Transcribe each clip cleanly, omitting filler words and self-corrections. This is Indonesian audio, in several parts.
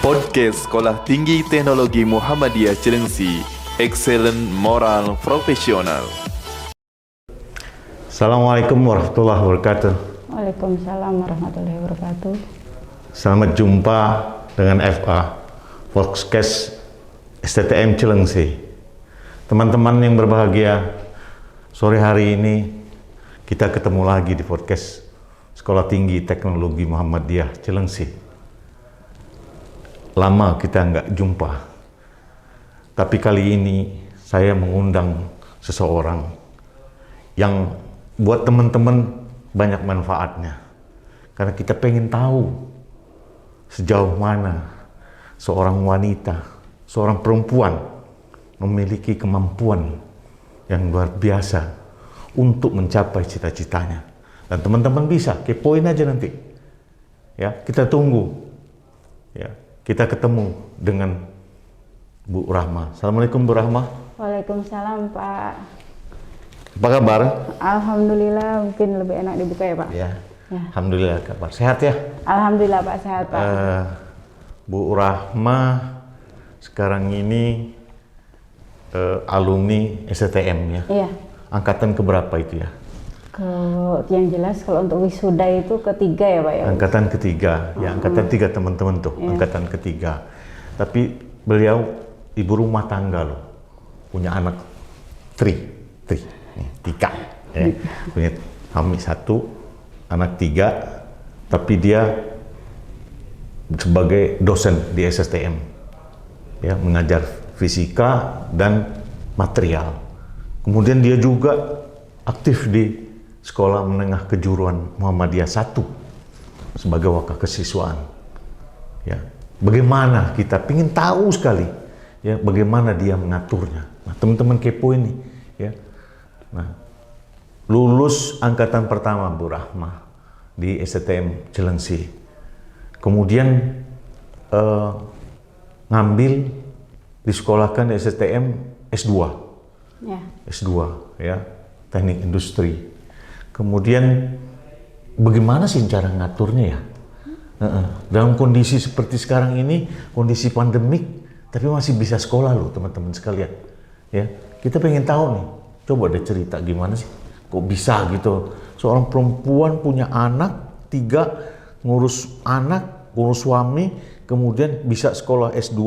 Podcast Sekolah Tinggi Teknologi Muhammadiyah Cilengsi, Excellent Moral Profesional. Assalamualaikum warahmatullahi wabarakatuh. Waalaikumsalam warahmatullahi wabarakatuh. Selamat jumpa dengan FA, Podcast STTM Cilengsi. Teman-teman yang berbahagia, sore hari ini kita ketemu lagi di podcast Sekolah Tinggi Teknologi Muhammadiyah Cilengsi. Lama kita nggak jumpa, tapi kali ini saya mengundang seseorang yang buat teman-teman banyak manfaatnya. Karena kita pengen tahu sejauh mana seorang wanita, seorang perempuan memiliki kemampuan yang luar biasa untuk mencapai cita-citanya. Dan teman-teman bisa, kepoin aja nanti. Ya, kita tunggu. Ya, kita ketemu dengan Bu Rahma. Assalamualaikum Bu Rahma. Waalaikumsalam Pak. Apa kabar? Alhamdulillah, mungkin lebih enak dibuka ya Pak. Ya. Ya. Alhamdulillah kabar. Sehat ya? Alhamdulillah Pak, sehat Pak. Bu Rahma sekarang ini alumni STM ya? Iya. Angkatan keberapa itu ya? Yang jelas kalau untuk wisuda itu ketiga ya Pak ya? Angkatan ketiga, ya angkatan tiga teman-teman tuh, Iya. angkatan ketiga. Tapi beliau ibu rumah tangga loh, punya anak tiga, ya. Punya suami satu, anak tiga, tapi dia sebagai dosen di SSTM, ya mengajar fisika dan material. Kemudian dia juga aktif di Sekolah Menengah Kejuruan Muhammadiyah 1 sebagai wakil kesiswaan. Ya, bagaimana kita ingin tahu sekali, ya bagaimana dia mengaturnya. Nah, teman-teman kepo ini, ya. Nah, lulus angkatan pertama Bu Rahma di STM Cilengsi. Kemudian ngambil disekolahkan di STM S2. Ya. S2 ya, teknik industri. Kemudian bagaimana sih cara ngaturnya ya? Dalam kondisi seperti sekarang ini, kondisi pandemik, tapi masih bisa sekolah loh teman-teman sekalian. Ya, kita pengen tahu nih, coba deh cerita gimana sih? Kok bisa gitu? Seorang perempuan punya anak, 3, ngurus anak, ngurus suami, kemudian bisa sekolah S2,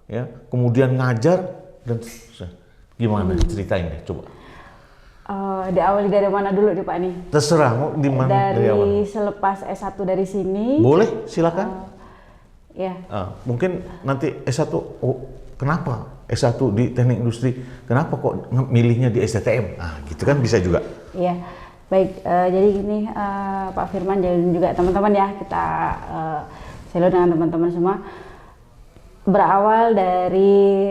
ya, kemudian ngajar, dan gimana? Ceritain deh, coba. Diawali dari mana dulu nih Pak nih? Terserah, mau di mana dari awal? Selepas S1 dari sini. Boleh, silakan. Ya. Mungkin nanti S1, kenapa S1 di teknik industri? Kenapa kok milihnya di STTM? Nah, gitu kan bisa juga. Iya, baik. Jadi gini Pak Firman dan juga teman-teman ya, kita selalu dengan teman-teman semua. Berawal dari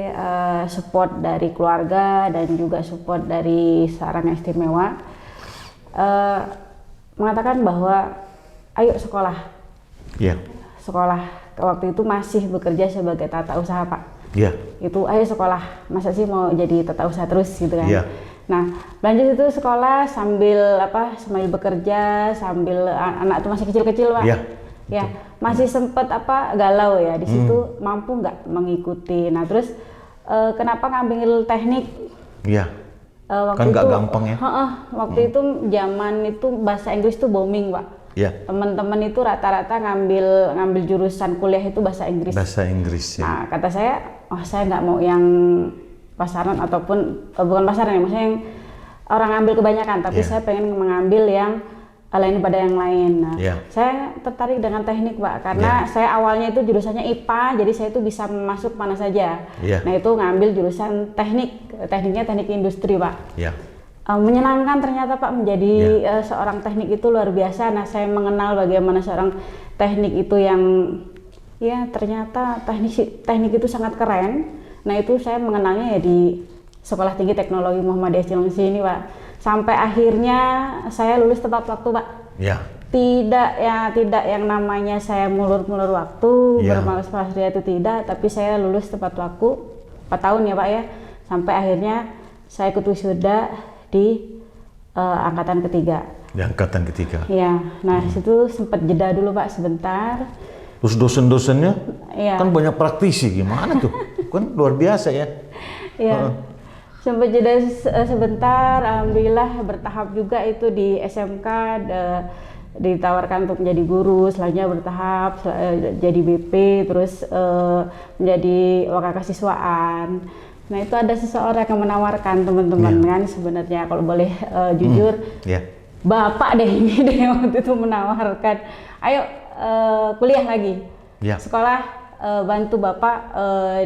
support dari keluarga dan juga support dari saran yang istimewa, mengatakan bahwa ayo sekolah. Iya. Sekolah waktu itu masih bekerja sebagai tata usaha Pak. Iya. Itu ayo sekolah, masa sih mau jadi tata usaha terus gitu kan. Iya. Nah, lanjut itu sekolah sambil sambil bekerja, sambil anak itu masih kecil-kecil Pak. Iya. Ya, masih sempet galau ya di situ, mampu nggak mengikuti. Nah, terus kenapa ngambil teknik? Iya. Waktu Kan nggak itu, gampang ya. Waktu itu zaman itu bahasa Inggris tuh booming Pak. Iya. Teman-teman itu rata-rata ngambil jurusan kuliah itu bahasa Inggris. Bahasa Inggris ya. Nah, kata saya, saya nggak mau yang pasaran ataupun bukan pasaran ya, maksudnya yang orang ngambil kebanyakan, tapi saya pengen mengambil yang lain pada yang lain. Nah, saya tertarik dengan teknik Pak, karena saya awalnya itu jurusannya IPA, jadi saya itu bisa masuk mana saja. Nah, itu ngambil jurusan tekniknya teknik industri Pak. Menyenangkan ternyata Pak, menjadi seorang teknik itu luar biasa. Nah, saya mengenal bagaimana seorang teknik itu yang ternyata teknik itu sangat keren. Nah, itu saya mengenalnya ya di Sekolah Tinggi Teknologi Muhammadiyah Cilengsi ini Pak. Sampai akhirnya saya lulus tepat waktu Pak. Iya. Tidak yang namanya saya mulur-mulur waktu, bermalas-malas itu tidak, tapi saya lulus tepat waktu 4 tahun ya Pak ya. Sampai akhirnya saya ikut wisuda di angkatan ketiga. Di angkatan ketiga. Ya, nah situ sempat jeda dulu Pak sebentar. Terus dosen-dosennya Iya. Kan banyak praktisi, gimana tuh? Kan luar biasa ya. Iya. Sempat jeda sebentar, alhamdulillah bertahap juga itu di SMK, ditawarkan untuk menjadi guru, selanjutnya bertahap jadi BP, terus menjadi wakakasiswaan. Nah itu ada seseorang yang menawarkan teman-teman kan sebenarnya kalau boleh jujur, bapak deh ini deh waktu itu menawarkan, ayo kuliah lagi, sekolah bantu bapak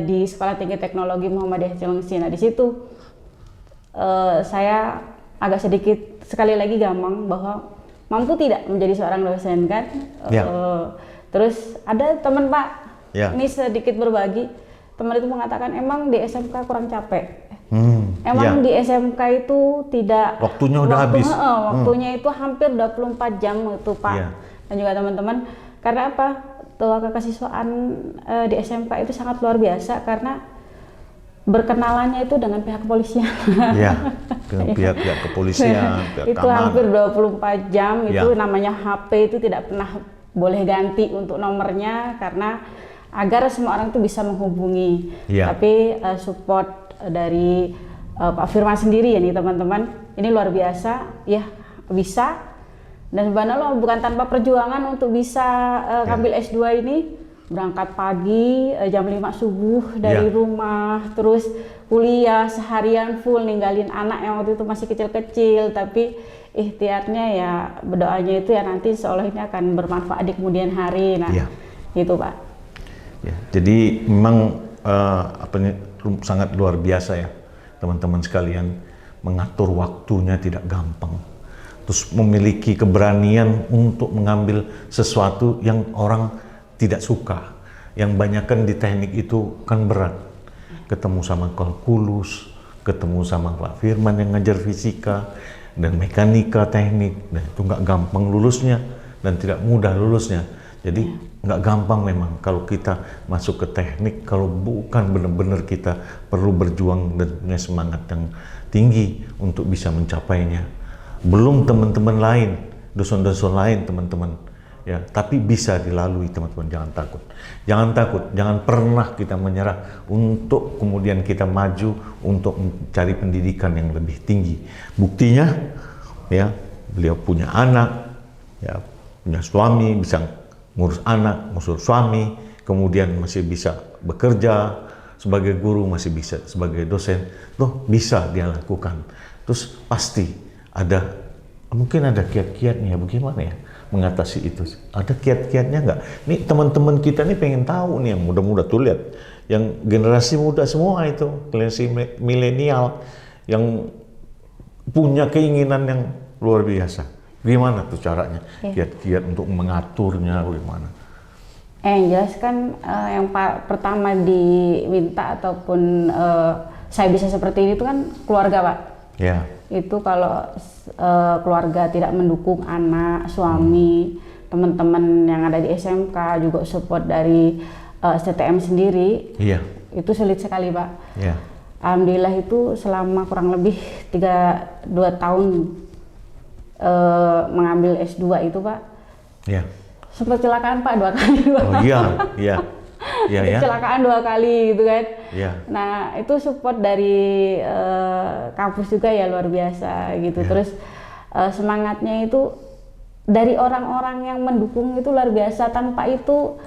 di Sekolah Tinggi Teknologi Muhammadiyah Cilengsi. Nah di situ saya agak sedikit sekali lagi gamang bahwa mampu tidak menjadi seorang dosen kan. Terus ada teman Pak, ini sedikit berbagi, teman itu mengatakan emang di SMK kurang capek. Emang di SMK itu tidak waktunya udah habis. Waktunya itu hampir 24 jam itu Pak. Dan juga teman-teman, karena apa? Wakakasiswaan di SMK itu sangat luar biasa karena berkenalannya itu dengan pihak kepolisian. Dengan pihak kepolisian, pihak itu hampir 24 jam, itu namanya HP itu tidak pernah boleh ganti untuk nomornya karena agar semua orang itu bisa menghubungi. Tapi support dari Pak Firman sendiri ya nih teman-teman, ini luar biasa ya, bisa. Dan sebenarnya bukan tanpa perjuangan untuk bisa ngambil S2 ini. Berangkat pagi jam 5 subuh dari rumah, terus kuliah seharian full ninggalin anak yang waktu itu masih kecil-kecil, tapi ikhtiarnya ya berdoanya itu ya nanti seolah ini akan bermanfaat di kemudian hari. Nah gitu Pak. Jadi memang sangat luar biasa ya teman-teman sekalian, mengatur waktunya tidak gampang, terus memiliki keberanian untuk mengambil sesuatu yang orang tidak suka. Yang banyakkan di teknik itu kan berat. Ketemu sama kalkulus, ketemu sama Pak Firman yang ngajar fisika dan mekanika teknik, dan itu nggak gampang lulusnya dan tidak mudah lulusnya. Jadi nggak gampang memang kalau kita masuk ke teknik, kalau bukan benar-benar kita perlu berjuang dan punya semangat yang tinggi untuk bisa mencapainya. Belum teman-teman lain, dosen-dosen lain teman-teman. Ya, tapi bisa dilalui teman-teman, jangan takut. Jangan takut, jangan pernah kita menyerah untuk kemudian kita maju untuk mencari pendidikan yang lebih tinggi. Buktinya, ya, beliau punya anak, ya, punya suami, bisa ngurus anak, ngurus suami, kemudian masih bisa bekerja sebagai guru, masih bisa sebagai dosen. Tuh bisa dia lakukan. Terus pasti ada, mungkin ada kiat-kiatnya, bagaimana ya mengatasi itu? Ada kiat-kiatnya nggak? Nih teman-teman kita nih pengen tahu nih, yang muda-muda tuh lihat, yang generasi muda semua itu, generasi milenial yang punya keinginan yang luar biasa. Gimana tuh caranya? Kiat-kiat untuk mengaturnya bagaimana? Yang jelas kan yang pertama diminta ataupun saya bisa seperti ini itu kan keluarga Pak. Itu kalau keluarga tidak mendukung anak, suami, teman-teman yang ada di SMK, juga support dari STTM sendiri, itu sulit sekali Pak. Alhamdulillah itu selama kurang lebih 2 tahun mengambil S2 itu Pak, sempat kecelakaan Pak 2 kali. Kecelakaan 2 kali gitu kan. Nah itu support dari kampus juga ya luar biasa gitu. Terus semangatnya itu dari orang-orang yang mendukung itu luar biasa. Tanpa itu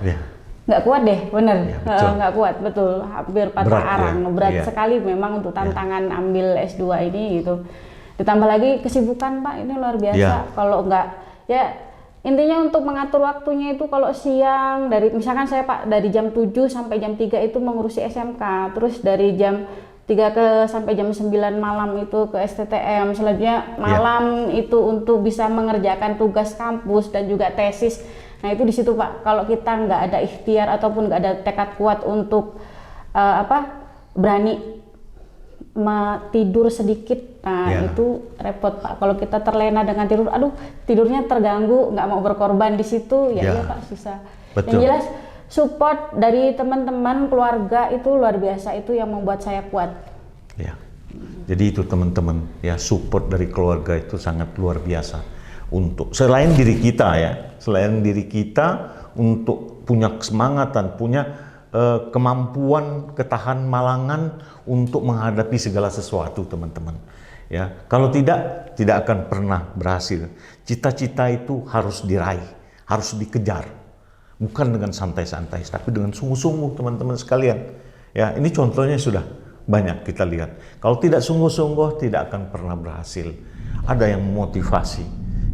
nggak kuat deh, bener. Nggak kuat, betul. Hampir patah arang. Berat sekali memang untuk tantangan ambil S2 ini gitu. Ditambah lagi kesibukan Pak, ini luar biasa. Kalau nggak ya intinya untuk mengatur waktunya itu kalau siang dari misalkan saya Pak dari jam 7 sampai jam 3 itu mengurusi SMK, terus dari jam 3 sampai jam 9 malam itu ke STTM, selanjutnya malam itu untuk bisa mengerjakan tugas kampus dan juga tesis. Nah itu di situ Pak, kalau kita nggak ada ikhtiar ataupun nggak ada tekad kuat untuk berani tidur sedikit, nah itu repot Pak. Kalau kita terlena dengan tidur, aduh tidurnya terganggu, nggak mau berkorban di situ, ya Pak susah. Yang jelas support dari teman-teman keluarga itu luar biasa, itu yang membuat saya kuat. Jadi itu teman-teman ya, support dari keluarga itu sangat luar biasa untuk selain diri kita ya, selain diri kita untuk punya kesemangatan, punya kemampuan ketahan malangan untuk menghadapi segala sesuatu, teman-teman. Ya, kalau tidak akan pernah berhasil. Cita-cita itu harus diraih, harus dikejar, bukan dengan santai-santai, tapi dengan sungguh-sungguh, teman-teman sekalian. Ya, ini contohnya sudah banyak kita lihat. Kalau tidak sungguh-sungguh, tidak akan pernah berhasil. Ada yang memotivasi.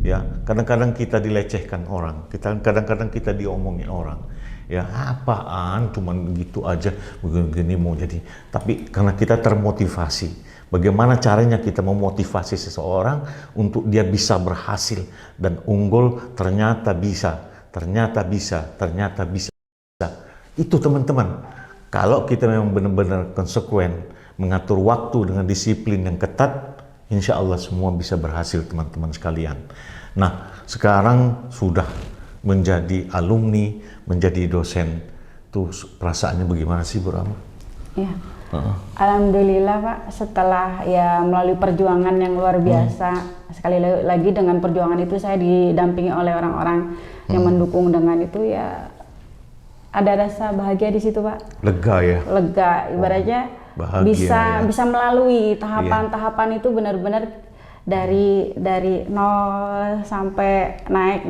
Ya, kadang-kadang kita dilecehkan orang, kadang-kadang kita diomongin orang. Ya, apaan, cuman gitu aja, begini mau jadi. Tapi karena kita termotivasi, bagaimana caranya kita memotivasi seseorang untuk dia bisa berhasil dan unggul, ternyata bisa. Itu, teman-teman. Kalau kita memang benar-benar konsekuen, mengatur waktu dengan disiplin yang ketat, insya Allah semua bisa berhasil, teman-teman sekalian. Nah, sekarang sudah menjadi alumni, menjadi dosen, tuh perasaannya bagaimana sih, Bu Rama? Ya, alhamdulillah Pak, setelah ya melalui perjuangan yang luar biasa, sekali lagi dengan perjuangan itu saya didampingi oleh orang-orang yang mendukung, dengan itu ya ada rasa bahagia di situ Pak. Lega ya? Lega, ibaratnya bahagia, bisa melalui tahapan-tahapan itu benar-benar dari nol sampai naik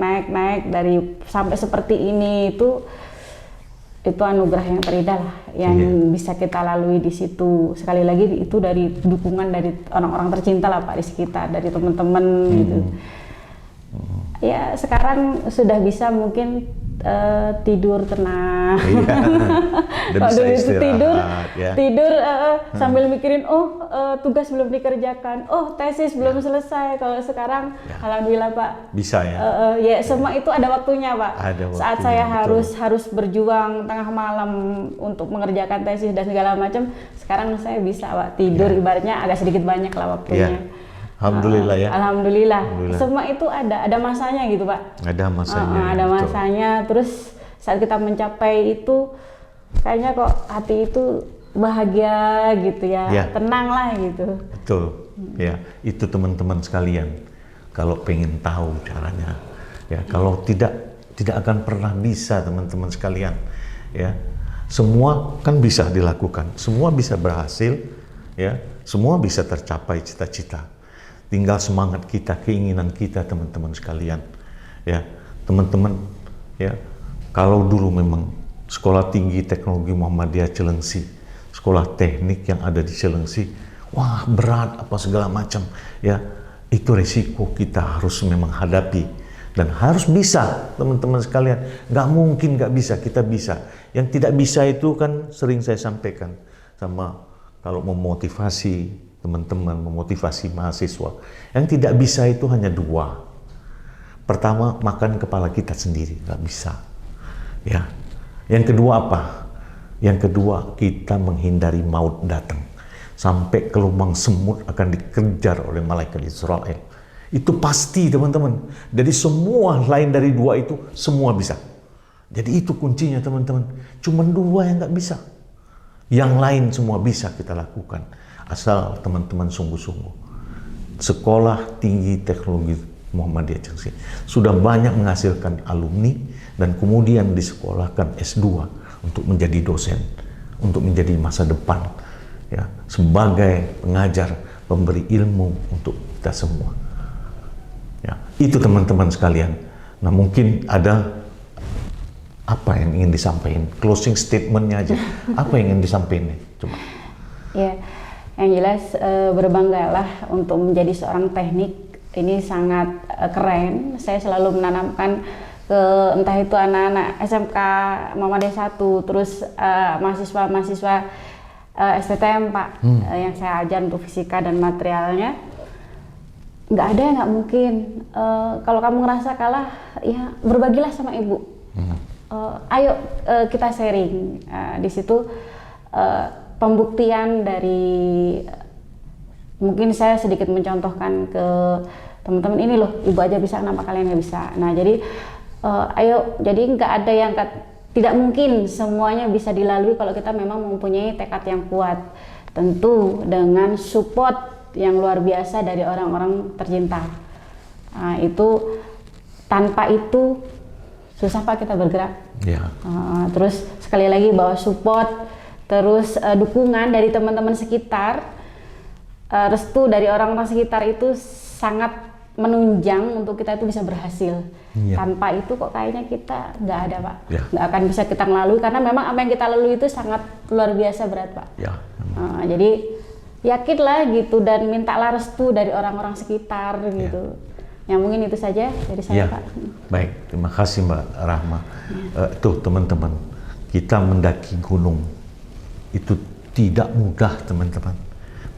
dari sampai seperti ini, itu anugerah yang terindah lah yang bisa kita lalui di situ. Sekali lagi itu dari dukungan dari orang-orang tercinta lah Pak di sekitar, dari teman-teman gitu. Ya sekarang sudah bisa mungkin tidur tenang. Kalau dulu itu tidur sambil mikirin tugas belum dikerjakan, tesis belum selesai. Kalau sekarang alhamdulillah Pak bisa ya. Ya semua itu ada waktunya Pak. Saat saya harus berjuang tengah malam untuk mengerjakan tesis dan segala macam, sekarang saya bisa Pak tidur ibaratnya agak sedikit banyak lah waktunya. Alhamdulillah ya. Alhamdulillah. Semua itu ada masanya gitu Pak. Ada masanya. Ada masanya. Terus saat kita mencapai itu, kayaknya kok hati itu bahagia gitu ya. Tenang lah gitu. Betul. Ya, itu teman-teman sekalian. Kalau pengen tahu caranya, ya kalau tidak akan pernah bisa, teman-teman sekalian. Ya, semua kan bisa dilakukan. Semua bisa berhasil. Ya, semua bisa tercapai cita-cita. Tinggal semangat kita, keinginan kita, teman-teman sekalian. Ya, teman-teman, ya, kalau dulu memang Sekolah Tinggi Teknologi Muhammadiyah Cilengsi, sekolah teknik yang ada di Cilengsi, wah berat apa segala macam, ya, itu resiko kita harus memang hadapi dan harus bisa, teman-teman sekalian. Nggak mungkin nggak bisa, kita bisa. Yang tidak bisa itu kan sering saya sampaikan sama kalau memotivasi teman-teman, memotivasi mahasiswa. Yang tidak bisa itu hanya dua. Pertama, makan kepala kita sendiri, nggak bisa. Ya. Yang kedua apa? Yang kedua, kita menghindari maut datang. Sampai ke lubang semut akan dikejar oleh malaikat Israel. Itu pasti, teman-teman. Jadi semua lain dari dua itu, semua bisa. Jadi itu kuncinya, teman-teman. Cuman dua yang nggak bisa. Yang lain semua bisa kita lakukan. Asal teman-teman sungguh-sungguh. Sekolah Tinggi Teknologi Muhammadiyah Cilengsi sudah banyak menghasilkan alumni dan kemudian disekolahkan S2 untuk menjadi dosen, untuk menjadi masa depan, ya, sebagai pengajar, pemberi ilmu untuk kita semua. Ya, itu teman-teman sekalian. Nah, mungkin ada apa yang ingin disampaikan? Closing statementnya aja. Apa yang ingin disampaikan? Coba. Ya. Yang jelas berbanggalah untuk menjadi seorang teknik, ini sangat keren. Saya selalu menanamkan ke entah itu anak-anak SMK Muhammadiyah 1, terus mahasiswa-mahasiswa STTM Pak, yang saya ajar untuk fisika dan materialnya. Nggak ada yang nggak mungkin. Kalau kamu ngerasa kalah, ya berbagilah sama ibu. Ayo kita sharing. Di situ pembuktian dari, mungkin saya sedikit mencontohkan ke teman-teman, ini loh ibu aja bisa, kenapa kalian nggak bisa. Nah jadi ayo, jadi nggak ada yang tidak mungkin, semuanya bisa dilalui kalau kita memang mempunyai tekad yang kuat, tentu dengan support yang luar biasa dari orang-orang tercinta. Nah, itu tanpa itu susah Pak kita bergerak. Terus sekali lagi bahwa support, terus dukungan dari teman-teman sekitar, restu dari orang-orang sekitar itu sangat menunjang untuk kita itu bisa berhasil. Tanpa itu kok kayaknya kita nggak ada, Pak. Nggak akan bisa kita melalui, karena memang apa yang kita lalui itu sangat luar biasa berat, Pak. Jadi yakinlah gitu, dan mintalah restu dari orang-orang sekitar gitu. Yang mungkin itu saja dari saya, Pak. Baik, terima kasih Mbak Rahma. Tuh teman-teman, kita mendaki gunung itu tidak mudah, teman-teman.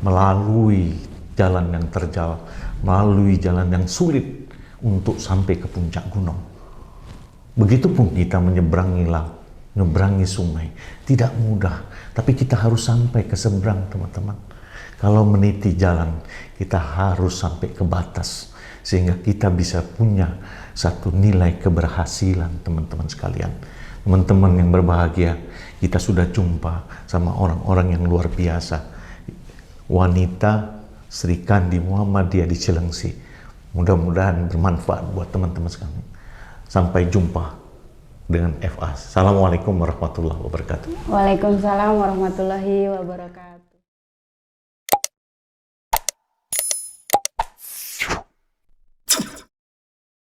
Melalui jalan yang terjal, melalui jalan yang sulit untuk sampai ke puncak gunung. Begitupun kita menyeberangi laut, menyeberangi sungai, tidak mudah. Tapi kita harus sampai ke seberang, teman-teman. Kalau meniti jalan, kita harus sampai ke batas, sehingga kita bisa punya satu nilai keberhasilan, teman-teman sekalian. Teman-teman yang berbahagia, kita sudah jumpa sama orang-orang yang luar biasa. Wanita Sri Kandi Muhammadiyah di Cilengsi. Mudah-mudahan bermanfaat buat teman-teman sekalian. Sampai jumpa dengan FA. Assalamualaikum warahmatullahi wabarakatuh. Waalaikumsalam warahmatullahi wabarakatuh.